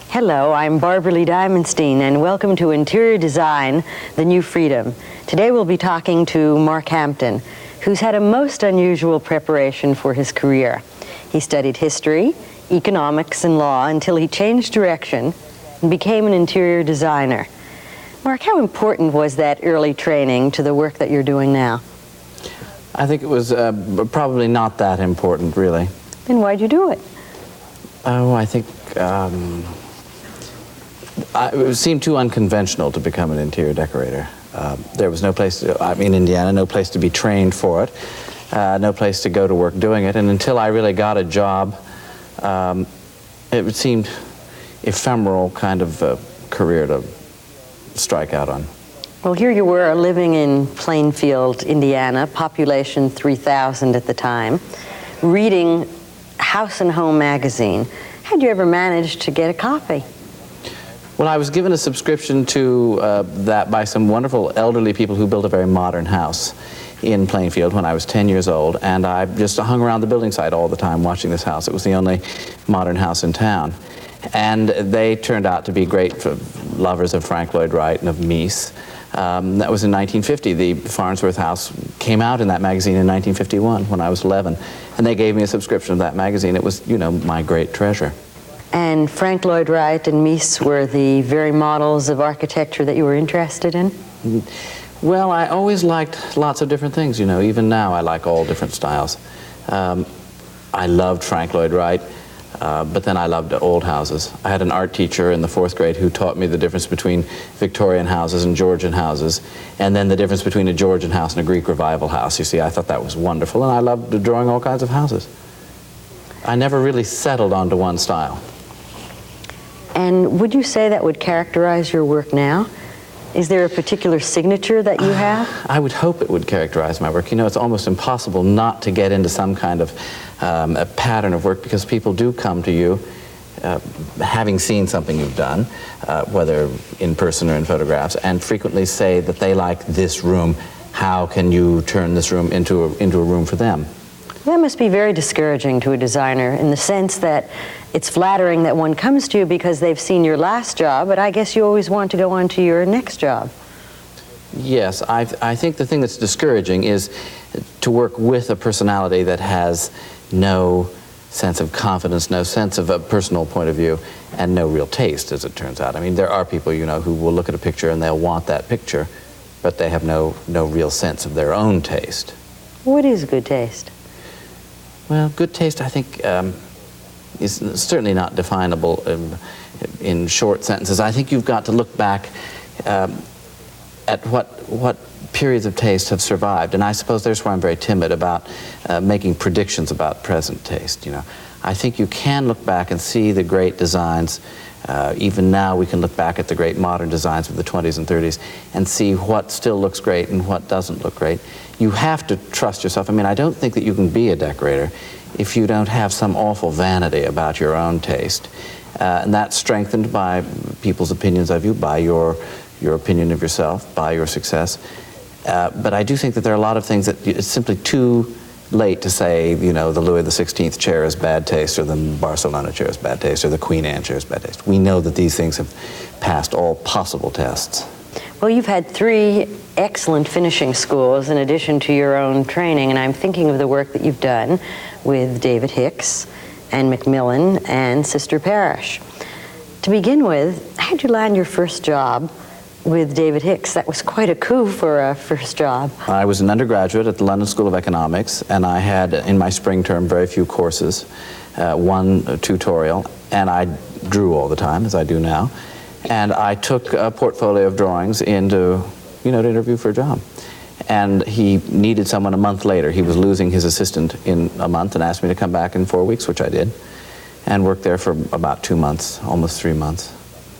Hello, I'm Barbara Lee Diamonstein, and welcome to Interior Design, The New Freedom. Today we'll be talking to Mark Hampton, who's had a most unusual preparation for his career. He studied history, economics, and law until he changed direction and became an interior designer. Mark, how important was that early training to the work that you're doing now? I think it was probably not that important, really. Then why'd you do it? Oh, I think it seemed too unconventional to become an interior decorator. There was no place, in Indiana, no place to be trained for it, no place to go to work doing it, and until I really got a job, it seemed ephemeral kind of career to strike out on. Well, here you were living in Plainfield, Indiana, population 3,000 at the time, reading House and Home magazine. How'd you ever manage to get a copy? Well, I was given a subscription to that by some wonderful elderly people who built a very modern house in Plainfield when I was 10 years old, and I just hung around the building site all the time watching this house. It was the only modern house in town. And they turned out to be great lovers of Frank Lloyd Wright and of Mies. That was in 1950. The Farnsworth House came out in that magazine in 1951 when I was 11, and they gave me a subscription of that magazine. It was, you know, my great treasure. And Frank Lloyd Wright and Mies were the very models of architecture that you were interested in? Well, I always liked lots of different things, you know. Even now I like all different styles. I loved Frank Lloyd Wright, but then I loved old houses. I had an art teacher in the 4th grade who taught me the difference between Victorian houses and Georgian houses, and then the difference between a Georgian house and a Greek Revival house. You see, I thought that was wonderful, and I loved drawing all kinds of houses. I never really settled onto one style. And would you say that would characterize your work now? Is there a particular signature that you have? I would hope it would characterize my work. You know, it's almost impossible not to get into some kind of a pattern of work, because people do come to you having seen something you've done, whether in person or in photographs, and frequently say that they like this room. How can you turn this room into a room for them? That must be very discouraging to a designer, in the sense that it's flattering that one comes to you because they've seen your last job, but I guess you always want to go on to your next job. Yes, I think the thing that's discouraging is to work with a personality that has no sense of confidence, no sense of a personal point of view, and no real taste, as it turns out. I mean, there are people, you know, who will look at a picture and they'll want that picture, but they have no real sense of their own taste. What is good taste? Well, good taste, I think, is certainly not definable in short sentences. I think you've got to look back at what periods of taste have survived, and I suppose there's where I'm very timid about making predictions about present taste. You know, I think you can look back and see the great designs. Even now we can look back at the great modern designs of the 20s and 30s and see what still looks great and what doesn't look great. You have to trust yourself. I mean, I don't think that you can be a decorator if you don't have some awful vanity about your own taste. And that's strengthened by people's opinions of you, by your opinion of yourself, by your success. But I do think that there are a lot of things that it's simply too late to say, you know, the Louis XVI chair is bad taste, or the Barcelona chair is bad taste, or the Queen Anne chair is bad taste. We know that these things have passed all possible tests. Well, you've had 3 excellent finishing schools in addition to your own training, and I'm thinking of the work that you've done with David Hicks and Macmillan and Sister Parish. To begin with, how'd you land your first job with David Hicks? That was quite a coup for a first job. I was an undergraduate at the London School of Economics, and I had in my spring term very few courses, one tutorial, and I drew all the time, as I do now. And I took a portfolio of drawings into, you know, to interview for a job. And he needed someone a month later. He was losing his assistant in a month and asked me to come back in 4 weeks, which I did, and worked there for about 2 months, almost 3 months,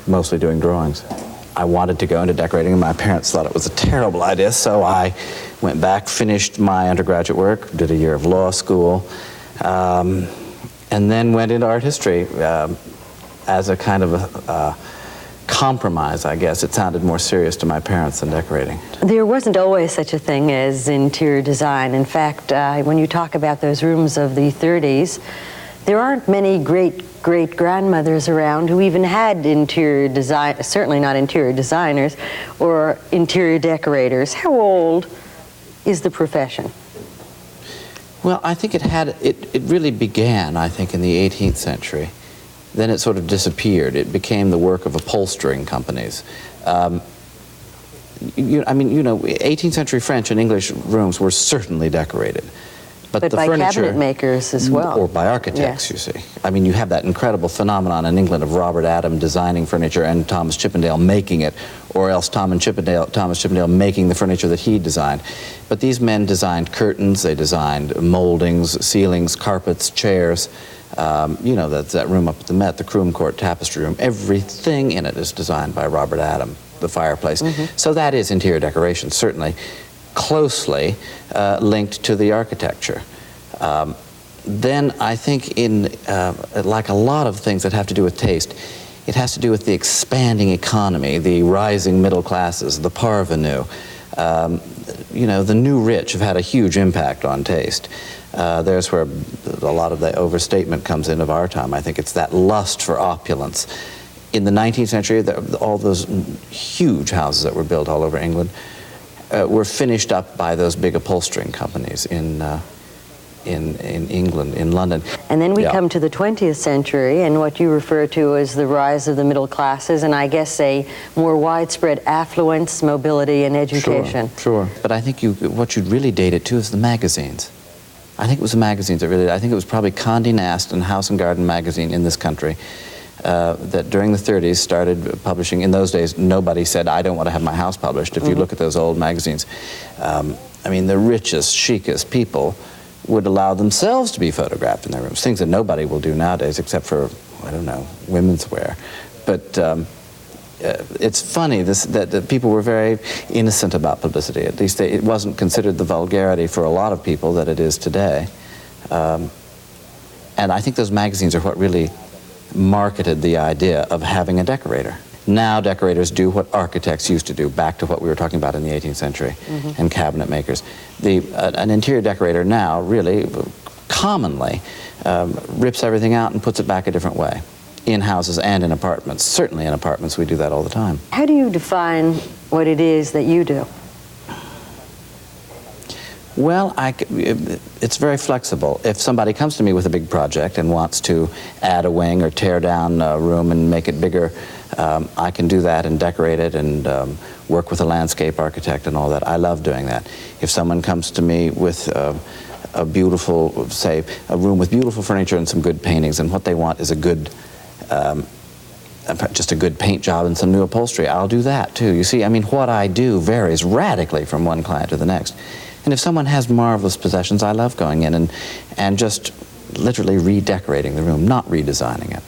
mostly doing drawings. I wanted to go into decorating, and my parents thought it was a terrible idea, so I went back, finished my undergraduate work, did a year of law school, and then went into art history as a kind of a compromise, I guess. It sounded more serious to my parents than decorating. There wasn't always such a thing as interior design. In fact, when you talk about those rooms of the 30s, There aren't many great-great-grandmothers around who even had interior design, certainly not interior designers or interior decorators. How old is the profession? Well, I think it really began, I think, in the 18th century. Then it sort of disappeared. It became the work of upholstering companies. I mean, you know, 18th century French and English rooms were certainly decorated. But the by furniture, cabinet makers as well. Or by architects, yes. You see. I mean, you have that incredible phenomenon in England of Robert Adam designing furniture and Thomas Chippendale making it, or else Thomas Chippendale making the furniture that he designed. But these men designed curtains, they designed moldings, ceilings, carpets, chairs. You know, that room up at the Met, the Croom Court Tapestry Room, everything in it is designed by Robert Adam, the fireplace. So that is interior decoration, certainly closely linked to the architecture. Then I think like a lot of things that have to do with taste, it has to do with the expanding economy, the rising middle classes, the parvenu. You know, the new rich have had a huge impact on taste. There's where a lot of the overstatement comes in of our time. I think it's that lust for opulence. In the 19th century, all those huge houses that were built all over England were finished up by those big upholstering companies in England, in London. And then we come to the 20th century and what you refer to as the rise of the middle classes, and I guess a more widespread affluence, mobility, and education. Sure. But I think what you'd really date it to is the magazines. I think it was the magazines that really, I think it was probably Condé Nast and House and Garden magazine in this country that during the 30s started publishing. In those days, nobody said, I don't want to have my house published. If you look at those old magazines, I mean, the richest, chicest people would allow themselves to be photographed in their rooms, things that nobody will do nowadays except for, I don't know, women's wear. But it's funny that people were very innocent about publicity. At least it wasn't considered the vulgarity for a lot of people that it is today. And I think those magazines are what really marketed the idea of having a decorator. Now decorators do what architects used to do, back to what we were talking about in the 18th century, and cabinet makers. An interior decorator now really commonly rips everything out and puts it back a different way, in houses and in apartments. Certainly in apartments we do that all the time. How do you define what it is that you do? Well, it's very flexible. If somebody comes to me with a big project and wants to add a wing or tear down a room and make it bigger, I can do that and decorate it and work with a landscape architect and all that. I love doing that. If someone comes to me with a beautiful, say, a room with beautiful furniture and some good paintings, and what they want is a good, just a good paint job and some new upholstery, I'll do that too. You see, I mean, what I do varies radically from one client to the next. And if someone has marvelous possessions, I love going in and just literally redecorating the room, not redesigning it.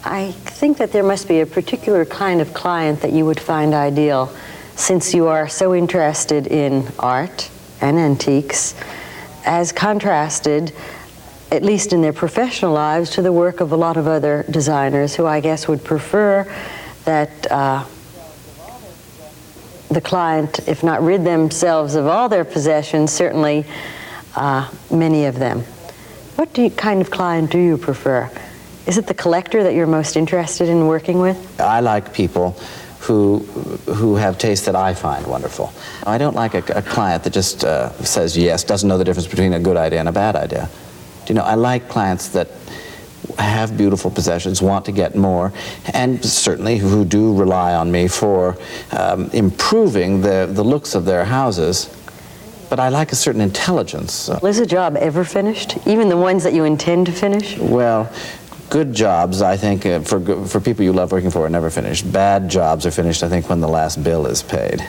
I think that there must be a particular kind of client that you would find ideal, since you are so interested in art and antiques, as contrasted, at least in their professional lives, to the work of a lot of other designers who I guess would prefer that the client, if not rid themselves of all their possessions, certainly many of them. What kind of client do you prefer? Is it the collector that you're most interested in working with? I like people who have tastes that I find wonderful. I don't like a client that just says yes, doesn't know the difference between a good idea and a bad idea. You know, I like clients that have beautiful possessions, want to get more, and certainly who do rely on me for improving the looks of their houses. But I like a certain intelligence. Is a job ever finished? Even the ones that you intend to finish? Well, good jobs, I think, for people you love working for, are never finished. Bad jobs are finished, I think, when the last bill is paid.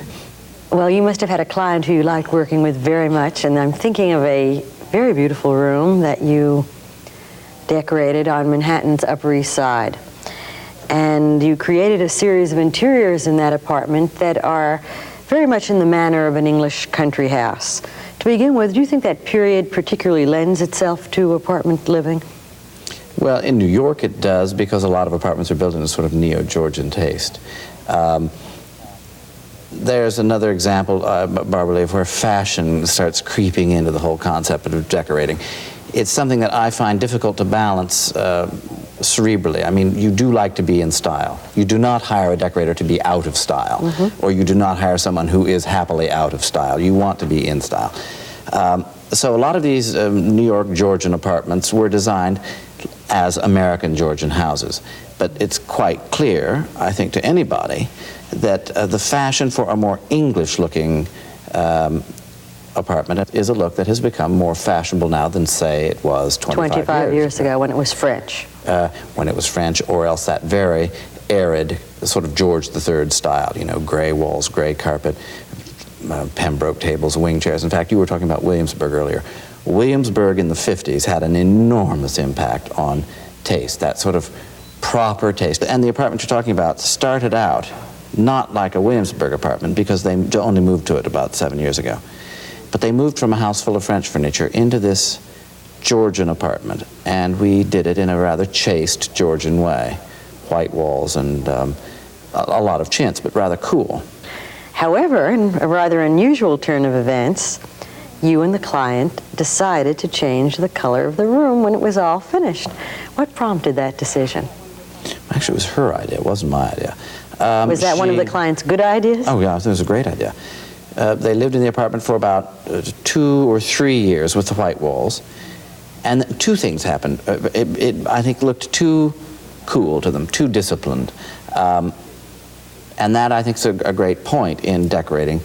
Well, you must have had a client who you liked working with very much, and I'm thinking of a very beautiful room that you decorated on Manhattan's Upper East Side. And you created a series of interiors in that apartment that are very much in the manner of an English country house. To begin with, do you think that period particularly lends itself to apartment living? Well, in New York it does, because a lot of apartments are built in a sort of neo-Georgian taste. There's another example, Barbara Lee, where fashion starts creeping into the whole concept of decorating. it's something that I find difficult to balance cerebrally. I mean, you do like to be in style. You do not hire a decorator to be out of style, or you do not hire someone who is happily out of style. You want to be in style. So a lot of these New York Georgian apartments were designed as American Georgian houses. But it's quite clear, I think, to anybody that the fashion for a more English-looking apartment is a look that has become more fashionable now than, say, it was 25 years ago when it was French. When it was French, or else that very arid sort of George III style, you know, gray walls, gray carpet, Pembroke tables, wing chairs. In fact, you were talking about Williamsburg earlier. Williamsburg in the 50s had an enormous impact on taste, that sort of proper taste. And the apartment you're talking about started out not like a Williamsburg apartment, because they only moved to it about 7 years ago. But they moved from a house full of French furniture into this Georgian apartment, and we did it in a rather chaste Georgian way. White walls and a lot of chintz, but rather cool. However, in a rather unusual turn of events, you and the client decided to change the color of the room when it was all finished. What prompted that decision? Actually, it was her idea. It wasn't my idea. Was that one of the client's good ideas? Oh, yeah, it was a great idea. They lived in the apartment for about 2 or 3 years with the white walls. And two things happened. It, I think, looked too cool to them, too disciplined. And that, I think, is a great point in decorating.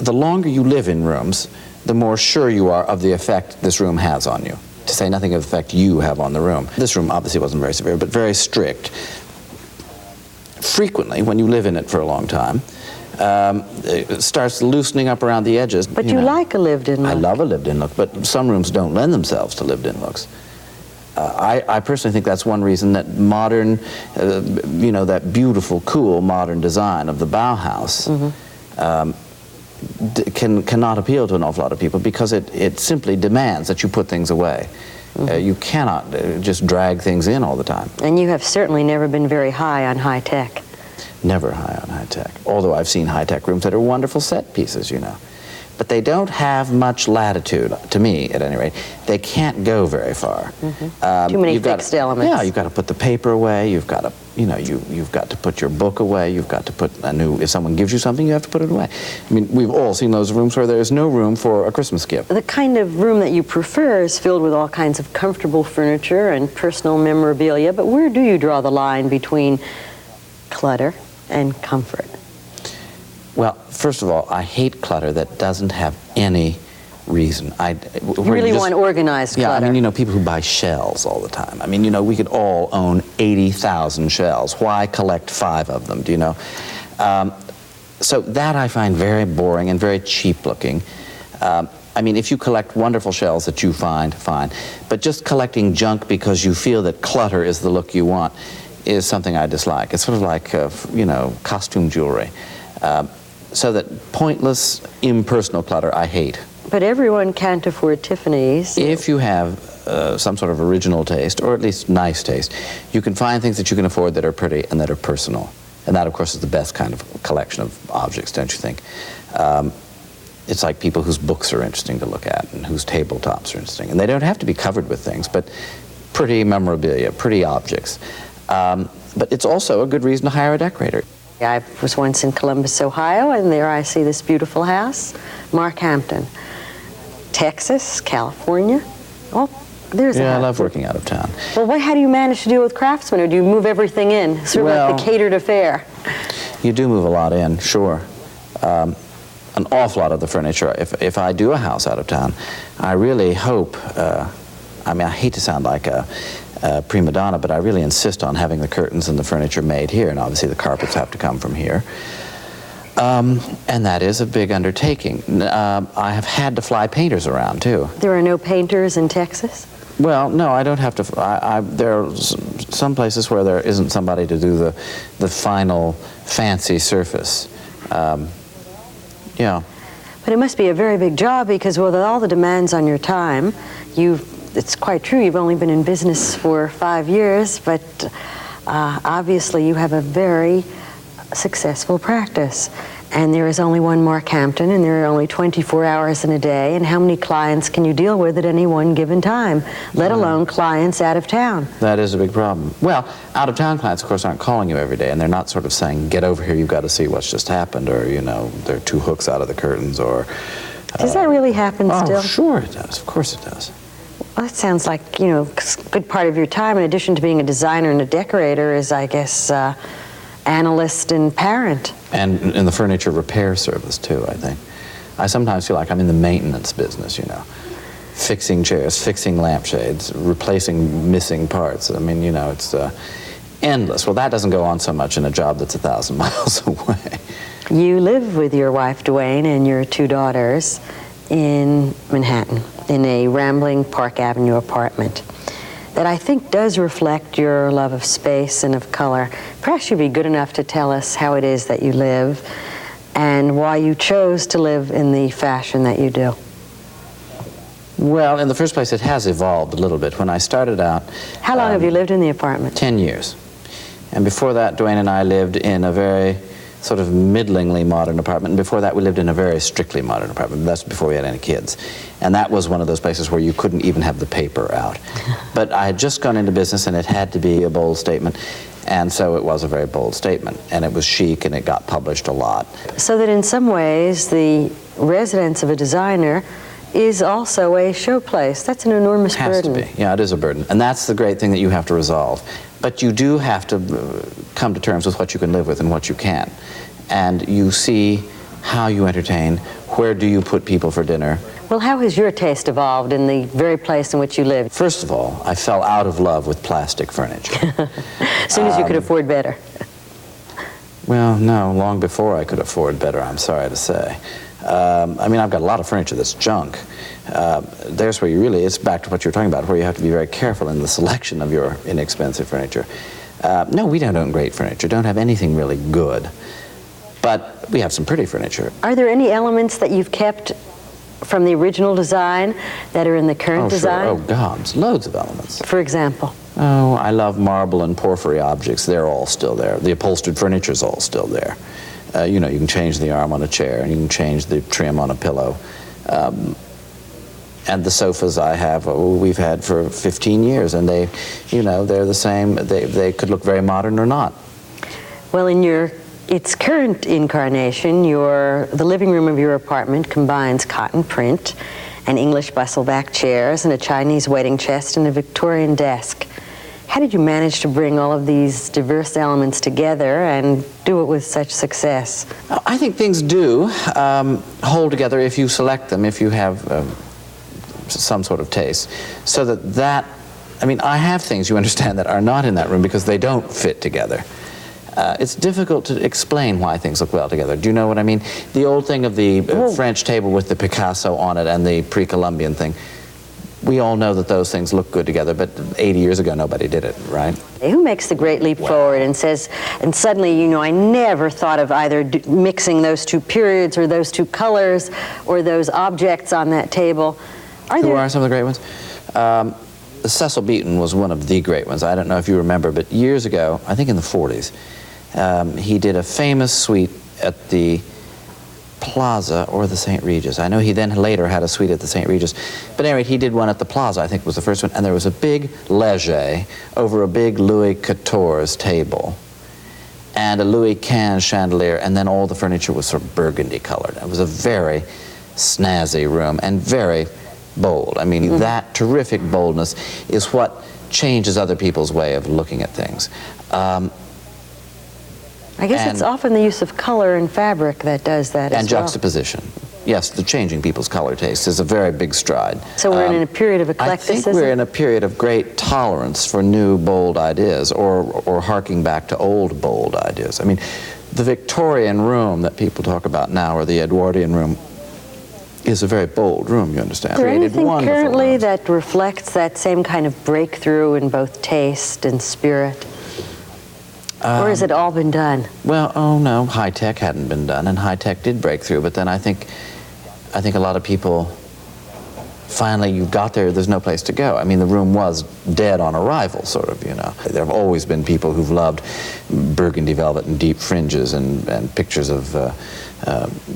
The longer you live in rooms, the more sure you are of the effect this room has on you, to say nothing of the effect you have on the room. This room obviously wasn't very severe, but very strict. Frequently, when you live in it for a long time, it starts loosening up around the edges. But you like a lived-in look. I love a lived-in look, but some rooms don't lend themselves to lived-in looks. I personally think that's one reason that modern, you know, that beautiful, cool modern design of the Bauhaus cannot appeal to an awful lot of people, because it simply demands that you put things away. You cannot just drag things in all the time. And you have certainly never been very high on high tech. Never high on high tech. Although I've seen high tech rooms that are wonderful set pieces, you know. But they don't have much latitude, to me at any rate. They can't go very far. Too many fixed elements. Yeah, you've got to put the paper away. You've got to, you know, you've got to put your book away. You've got to put a new, if someone gives you something, you have to put it away. I mean, we've all seen those rooms where there's no room for a Christmas gift. The kind of room that you prefer is filled with all kinds of comfortable furniture and personal memorabilia, but where do you draw the line between clutter and comfort? Well, first of all, I hate clutter that doesn't have any reason. You really want organized clutter. Yeah, I mean, you know, people who buy shells all the time. I mean, you know, we could all own 80,000 shells. Why collect 5 of them, do you know? So that I find very boring and very cheap looking. I mean, if you collect wonderful shells that you find, fine. But just collecting junk because you feel that clutter is the look you want is something I dislike. It's sort of like, you know, costume jewelry. So that pointless, impersonal clutter I hate. But everyone can't afford Tiffany's. If you have some sort of original taste, or at least nice taste, you can find things that you can afford that are pretty and that are personal. And that, of course, is the best kind of collection of objects, don't you think? It's like people whose books are interesting to look at and whose tabletops are interesting. And they don't have to be covered with things, but pretty memorabilia, pretty objects. But it's also a good reason to hire a decorator. I was once in Columbus, Ohio, and there I see this beautiful house, Mark Hampton. Texas, California. Oh, there's a house. Yeah, I love working out of town. Well, how do you manage to deal with craftsmen, or do you move everything in? Sort of like the catered affair. You do move a lot in, sure. An awful lot of the furniture. If I do a house out of town, I really hope, I mean, I hate to sound like a prima donna, but I really insist on having the curtains and the furniture made here, and obviously the carpets have to come from here. And that is a big undertaking. I have had to fly painters around, too. There are no painters in Texas? Well, no, I don't have to. There are some places where there isn't somebody to do the final fancy surface. Yeah. But it must be a very big job, because with all the demands on your time, it's quite true, you've only been in business for 5 years, but obviously you have a very successful practice. And there is only one Mark Hampton, and there are only 24 hours in a day, and how many clients can you deal with at any one given time, let alone clients out of town? That is a big problem. Well, out-of-town clients, of course, aren't calling you every day, and they're not sort of saying, get over here, you've got to see what's just happened, or, you know, there are 2 hooks out of the curtains, or... Does that really happen still? Oh, sure it does. Of course it does. Well, that sounds like, you know, a good part of your time, in addition to being a designer and a decorator, is, I guess, analyst and parent. And in the furniture repair service, too, I think. I sometimes feel like I'm in the maintenance business, you know. Fixing chairs, fixing lampshades, replacing missing parts. I mean, you know, it's endless. Well, that doesn't go on so much in a job that's 1,000 miles away. You live with your wife, Duane, and your 2 daughters in Manhattan, in a rambling Park Avenue apartment that I think does reflect your love of space and of color. Perhaps you'd be good enough to tell us how it is that you live and why you chose to live in the fashion that you do. Well, in the first place, it has evolved a little bit. When I started out... How long have you lived in the apartment? 10 years. And before that, Duane and I lived in a very sort of middlingly modern apartment. And before that, we lived in a very strictly modern apartment. That's before we had any kids. And that was one of those places where you couldn't even have the paper out. But I had just gone into business, and it had to be a bold statement. And so it was a very bold statement. And it was chic, and it got published a lot. So that in some ways, the residence of a designer is also a showplace. That's an enormous burden. Has to be. Yeah, it is a burden. And that's the great thing that you have to resolve. But you do have to come to terms with what you can live with and what you can't. And you see how you entertain, where do you put people for dinner. Well, how has your taste evolved in the very place in which you live? First of all, I fell out of love with plastic furniture. As soon as you could afford better. Well, no, long before I could afford better, I'm sorry to say. I mean, I've got a lot of furniture that's junk. There's where you really, it's back to what you're talking about, where you have to be very careful in the selection of your inexpensive furniture. No, we don't own great furniture, don't have anything really good. But we have some pretty furniture. Are there any elements that you've kept from the original design that are in the current design? Oh, gobs, loads of elements. For example? Oh, I love marble and porphyry objects. They're all still there. The upholstered furniture's all still there. You know, you can change the arm on a chair, and you can change the trim on a pillow. And the sofas I have, we've had for 15 years, and they, you know, they're the same. They could look very modern or not. Well, in its current incarnation, the living room of your apartment combines cotton print and English bustleback chairs and a Chinese waiting chest and a Victorian desk. How did you manage to bring all of these diverse elements together and do it with such success? I think things do hold together if you select them, if you have some sort of taste. So that, I mean, I have things, you understand, that are not in that room because they don't fit together. It's difficult to explain why things look well together. Do you know what I mean? The old thing of the French table with the Picasso on it and the pre-Columbian thing, we all know that those things look good together, but 80 years ago, nobody did it, right? Who makes the great leap forward and says, and suddenly, you know, I never thought of either mixing those 2 periods or those 2 colors or those objects on that table? Who are some of the great ones? Cecil Beaton was one of the great ones. I don't know if you remember, but years ago, I think in the 40s, he did a famous suite at the Plaza or the St. Regis. I know he then later had a suite at the St. Regis. But at any rate, he did one at the Plaza, I think was the first one, and there was a big leger over a big Louis XIV's table and a Louis XV chandelier, and then all the furniture was sort of burgundy colored. It was a very snazzy room and very bold. I mean, that terrific boldness is what changes other people's way of looking at things. I guess it's often the use of color and fabric that does that as well. And juxtaposition. Yes, the changing people's color taste is a very big stride. So we're in a period of eclecticism? I think we're in a period of great tolerance for new, bold ideas, or harking back to old, bold ideas. I mean, the Victorian room that people talk about now, or the Edwardian room, is a very bold room, you understand. Is there anything currently that reflects that same kind of breakthrough in both taste and spirit? Or has it all been done? Well, oh no, high-tech hadn't been done, and high-tech did break through, but then I think a lot of people finally you got there, there's no place to go. I mean, the room was dead on arrival, sort of, you know. There have always been people who've loved burgundy velvet and deep fringes and pictures of,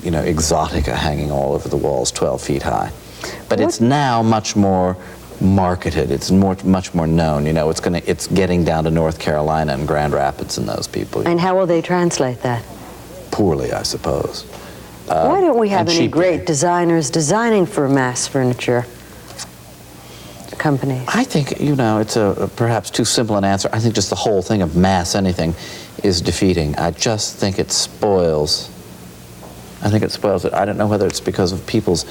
you know, exotica hanging all over the walls 12 feet high. But it's now much more marketed. It's much more known. You know, it's getting down to North Carolina and Grand Rapids and those people. And how will they translate that? Poorly, I suppose. Why don't we have any cheaply. great designers designing for mass furniture companies? I think, you know, it's a perhaps too simple an answer. I think just the whole thing of mass anything is defeating. I just think it spoils. I think it spoils it. I don't know whether it's because of people's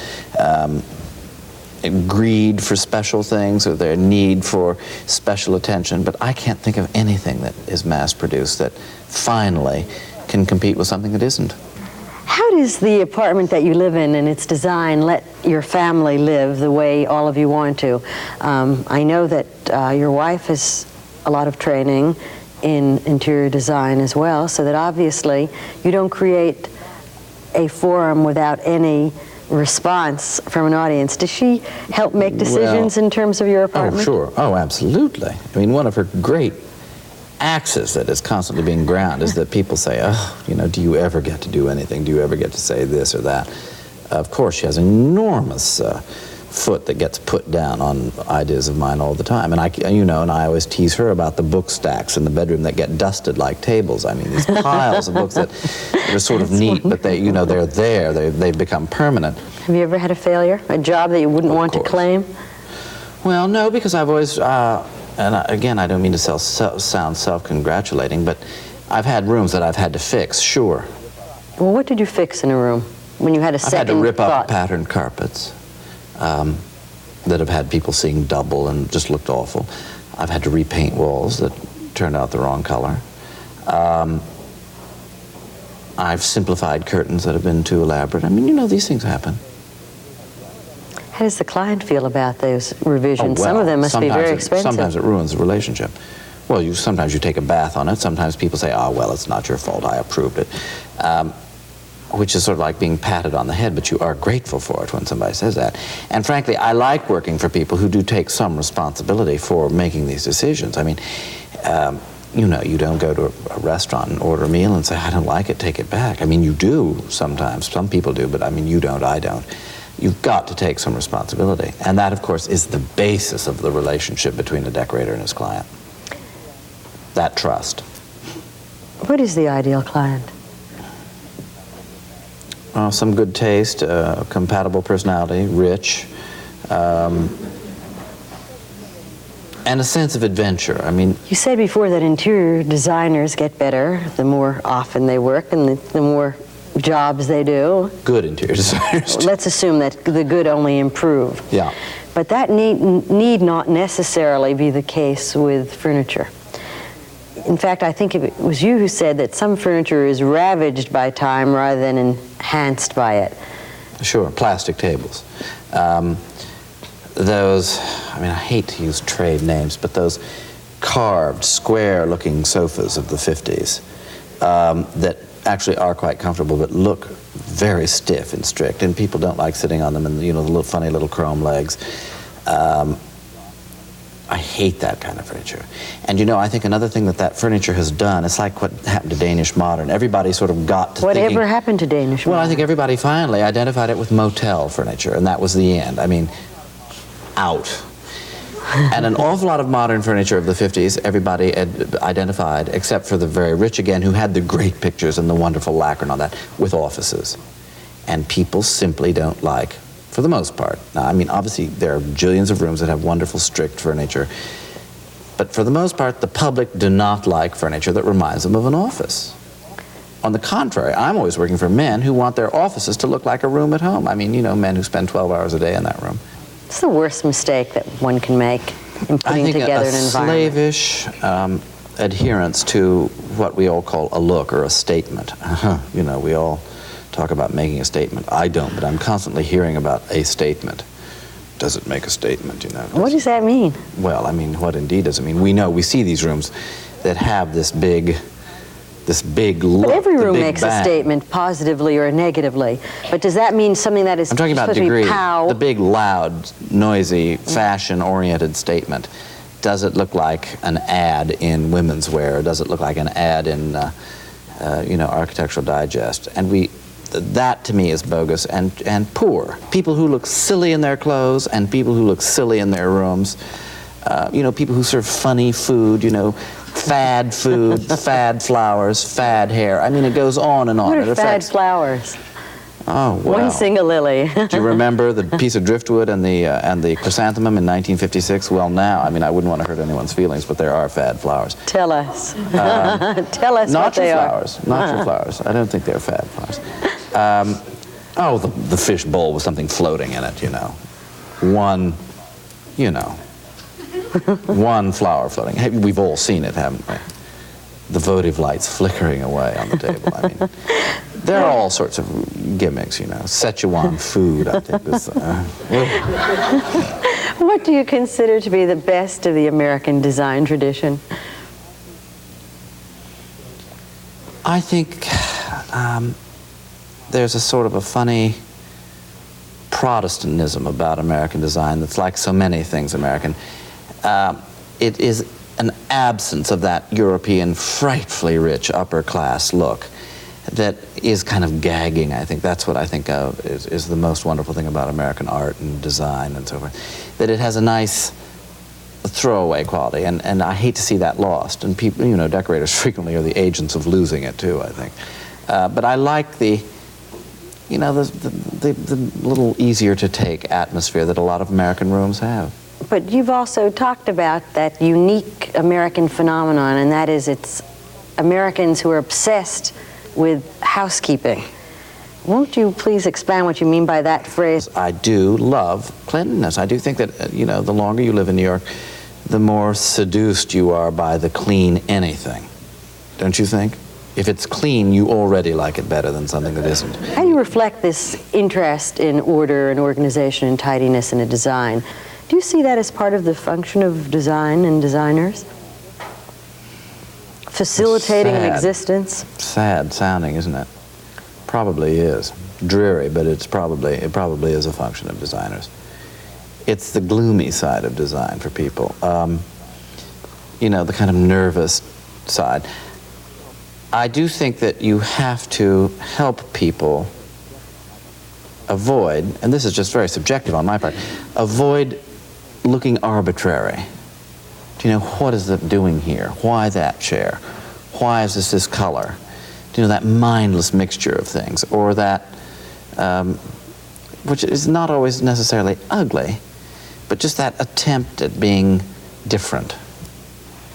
greed for special things or their need for special attention, but I can't think of anything that is mass-produced that finally can compete with something that isn't. How does the apartment that you live in and its design let your family live the way all of you want to? I know that your wife has a lot of training in interior design as well, so that obviously you don't create a forum without any response from an audience. Does she help make decisions in terms of your apartment? Oh, sure. Oh, absolutely. I mean, one of her great axes that is constantly being ground is that people say, oh, you know, do you ever get to do anything? Do you ever get to say this or that? Of course, she has an enormous foot that gets put down on ideas of mine all the time. And I always tease her about the book stacks in the bedroom that get dusted like tables. I mean, these piles of books that are sort of neat, but they, you know, they're there. They've become permanent. Have you ever had a failure? A job that you wouldn't want to claim? Well, no, because I've always, again, I don't mean to sound self-congratulating, but I've had rooms that I've had to fix, sure. Well, what did you fix in a room when you had a second I've had to rip thought? up patterned carpets that have had people seeing double and just looked awful. I've had to repaint walls that turned out the wrong color. I've simplified curtains that have been too elaborate. I mean, you know, these things happen. How does the client feel about those revisions? Oh, well, Some of them must be very expensive. Sometimes it ruins the relationship. Well, sometimes you take a bath on it. Sometimes people say, oh, well, it's not your fault. I approved it. Which is sort of like being patted on the head, but you are grateful for it when somebody says that. And frankly, I like working for people who do take some responsibility for making these decisions. I mean, you know, you don't go to a restaurant and order a meal and say, I don't like it, take it back. I mean, you do sometimes. Some people do, but I mean, you don't, I don't. You've got to take some responsibility. And that, of course, is the basis of the relationship between a decorator and his client. That trust. What is the ideal client? Some good taste, compatible personality, rich, and a sense of adventure. I mean, You said before that interior designers get better the more often they work and the more jobs they do. good interior designers. Let's assume that the good only improve. Yeah. But that need not necessarily be the case with furniture. In fact, I think it was you who said that some furniture is ravaged by time rather than enhanced by it. Sure, plastic tables. Those, I mean, I hate to use trade names, but those carved, square-looking sofas of the 50s that actually are quite comfortable but look very stiff and strict, and people don't like sitting on them, and you know, the little funny little chrome legs. I hate that kind of furniture. And you know, I think another thing that furniture has done, it's like what happened to Danish modern. Everybody sort of got to Whatever happened to Danish modern? Well, I think everybody finally identified it with motel furniture, and that was the end. I mean, out. And an awful lot of modern furniture of the 50s, everybody identified, except for the very rich again, who had the great pictures and the wonderful lacquer and all that, with offices. And people simply don't like, for the most part. Now, I mean, obviously, there are jillions of rooms that have wonderful, strict furniture. But for the most part, the public do not like furniture that reminds them of an office. On the contrary, I'm always working for men who want their offices to look like a room at home. I mean, you know, men who spend 12 hours a day in that room. What's the worst mistake that one can make in putting together an environment? Slavish adherence to what we all call a look or a statement. You know, we all talk about making a statement. I don't, but I'm constantly hearing about a statement. Does it make a statement, you know? What does that mean? Well, I mean, what indeed does it mean? We know, we see these rooms that have this big this big look. But every the room big makes bang. a statement positively or negatively. But does that mean something that is I'm talking about supposed to be degree. pow? The big, loud, noisy, fashion-oriented statement. Does it look like an ad in women's wear? Does it look like an ad in, you know, Architectural Digest? And that to me is bogus and poor. People who look silly in their clothes and people who look silly in their rooms. You know, people who serve funny food, you know, fad food, fad flowers, fad hair. I mean, it goes on and on. What It are fad affects. flowers? Oh, well. One single lily. Do you remember the piece of driftwood and the chrysanthemum in 1956? Well, now, I mean, I wouldn't want to hurt anyone's feelings, but there are fad flowers. Tell us. Tell us Not what they your are. flowers. Not your flowers. I don't think they're fad flowers. Oh, the fish bowl with something floating in it, you know. One, you know. One flower floating. Hey, we've all seen it, haven't we? The votive lights flickering away on the table. I mean, there are all sorts of gimmicks, you know. Szechuan food, I think. What do you consider to be the best of the American design tradition? I think there's a sort of a funny Protestantism about American design that's like so many things American. It is an absence of that European, frightfully rich upper-class look that is kind of gagging, I think. That's what I think of is the most wonderful thing about American art and design and so forth. That it has a nice throwaway quality, and I hate to see that lost. And people, you know, decorators frequently are the agents of losing it too, I think. But I like the, you know, the little easier to take atmosphere that a lot of American rooms have. But you've also talked about that unique American phenomenon, and that is it's Americans who are obsessed with housekeeping. Won't you please expand what you mean by that phrase? I do love cleanliness. I do think that, you know, the longer you live in New York, the more seduced you are by the clean anything. Don't you think? If it's clean, you already like it better than something that isn't. How do you reflect this interest in order and organization and tidiness in a design? Do you see that as part of the function of design and designers? Facilitating an existence? Sad sounding, isn't it? Probably is. Dreary, but it probably is a function of designers. It's the gloomy side of design for people. You know, the kind of nervous side. I do think that you have to help people avoid, and this is just very subjective on my part, avoid looking arbitrary. Do you know, what is it doing here? Why that chair? Why is this color? Do you know, that mindless mixture of things, or that, which is not always necessarily ugly, but just that attempt at being different,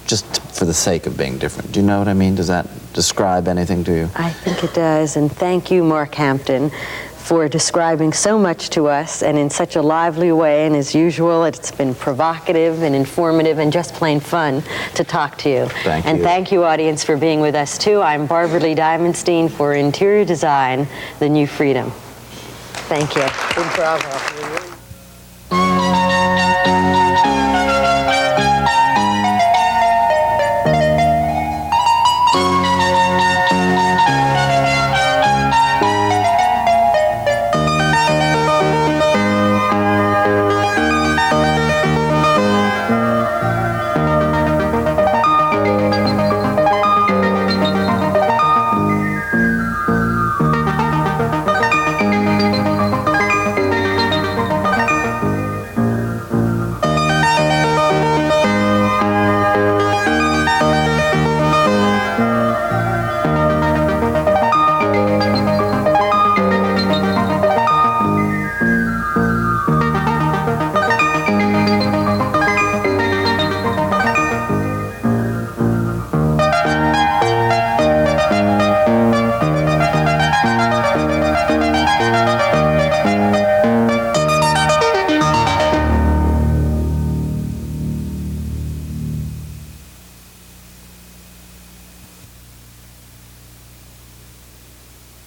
just for the sake of being different. Do you know what I mean? Does that describe anything to you? I think it does, and thank you, Mark Hampton, for describing so much to us and in such a lively way, and as usual, it's been provocative and informative and just plain fun to talk to you. Thank you. And thank you, audience, for being with us too. I'm Barbara Lee Diamonstein for Interior Design, The New Freedom. Thank you. Bravo.